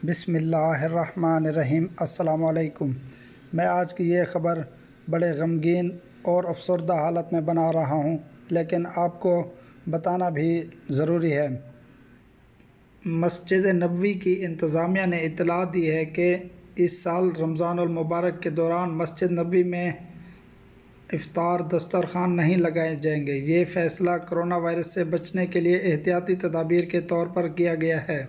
بسم اللہ الرحمن الرحیم۔ السلام علیکم۔ میں آج کی یہ خبر بڑے غمگین اور افسردہ حالت میں بنا رہا ہوں، لیکن آپ کو بتانا بھی ضروری ہے۔ مسجد نبوی کی انتظامیہ نے اطلاع دی ہے کہ اس سال رمضان المبارک کے دوران مسجد نبوی میں افطار دسترخوان نہیں لگائے جائیں گے۔ یہ فیصلہ کرونا وائرس سے بچنے کے لیے احتیاطی تدابیر کے طور پر کیا گیا ہے۔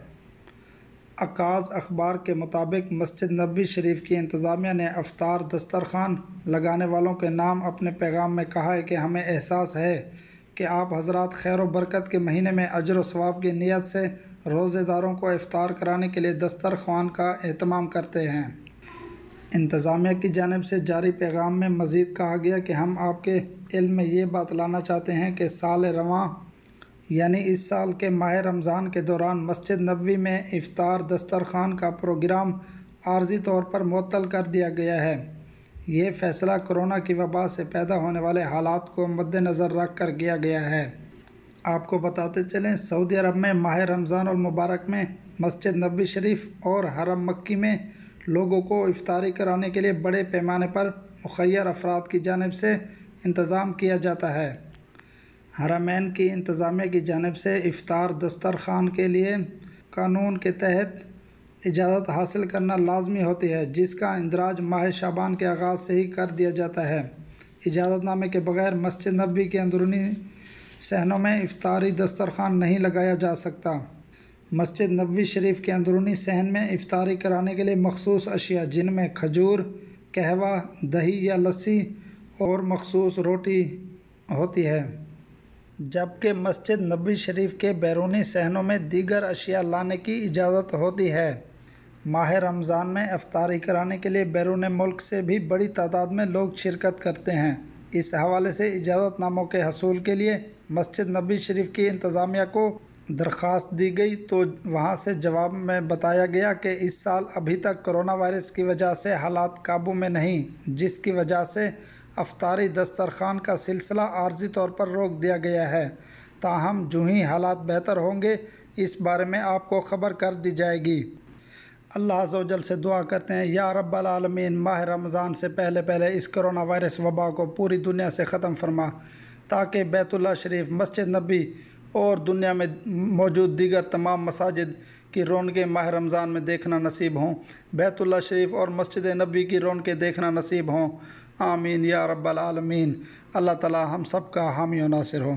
عکاظ اخبار کے مطابق مسجد نبوی شریف کی انتظامیہ نے افطار دسترخوان لگانے والوں کے نام اپنے پیغام میں کہا ہے کہ ہمیں احساس ہے کہ آپ حضرات خیر و برکت کے مہینے میں اجر و ثواب کی نیت سے روزے داروں کو افطار کرانے کے لیے دسترخوان کا اہتمام کرتے ہیں۔ انتظامیہ کی جانب سے جاری پیغام میں مزید کہا گیا کہ ہم آپ کے علم میں یہ بات لانا چاہتے ہیں کہ سال رواں یعنی اس سال کے ماہ رمضان کے دوران مسجد نبوی میں افطار دسترخوان کا پروگرام عارضی طور پر معطل کر دیا گیا ہے۔ یہ فیصلہ کرونا کی وبا سے پیدا ہونے والے حالات کو مد نظر رکھ کر کیا گیا ہے۔ آپ کو بتاتے چلیں، سعودی عرب میں ماہ رمضان المبارک میں مسجد نبوی شریف اور حرم مکی میں لوگوں کو افطاری کرانے کے لیے بڑے پیمانے پر مخیر افراد کی جانب سے انتظام کیا جاتا ہے۔ حرمین کی انتظامیہ کی جانب سے افطار دسترخوان کے لیے قانون کے تحت اجازت حاصل کرنا لازمی ہوتی ہے، جس کا اندراج ماہ شعبان کے آغاز سے ہی کر دیا جاتا ہے۔ اجازت نامے کے بغیر مسجد نبوی کے اندرونی صحنوں میں افطاری دسترخوان نہیں لگایا جا سکتا۔ مسجد نبوی شریف کے اندرونی صحن میں افطاری کرانے کے لیے مخصوص اشیاء، جن میں کھجور، قہوہ، دہی یا لسی اور مخصوص روٹی ہوتی ہے، جبکہ مسجد نبوی شریف کے بیرونی صحنوں میں دیگر اشیاء لانے کی اجازت ہوتی ہے۔ ماہ رمضان میں افطاری کرانے کے لیے بیرون ملک سے بھی بڑی تعداد میں لوگ شرکت کرتے ہیں۔ اس حوالے سے اجازت ناموں کے حصول کے لیے مسجد نبوی شریف کی انتظامیہ کو درخواست دی گئی تو وہاں سے جواب میں بتایا گیا کہ اس سال ابھی تک کرونا وائرس کی وجہ سے حالات قابو میں نہیں، جس کی وجہ سے افطاری دسترخوان کا سلسلہ عارضی طور پر روک دیا گیا ہے۔ تاہم جو ہی حالات بہتر ہوں گے، اس بارے میں آپ کو خبر کر دی جائے گی۔ اللہ عز و جل سے دعا کرتے ہیں، یا رب العالمین، ماہ رمضان سے پہلے اس کرونا وائرس وبا کو پوری دنیا سے ختم فرما، تاکہ بیت اللہ شریف، مسجد نبوی اور دنیا میں موجود دیگر تمام مساجد کی رونقیں ماہ رمضان میں دیکھنا نصیب ہوں، بیت اللہ شریف اور مسجد نبوی کی رونقیں دیکھنا نصیب ہوں۔ آمین یا رب العالمین۔ اللہ تعالی ہم سب کا حامی و ناصر ہو۔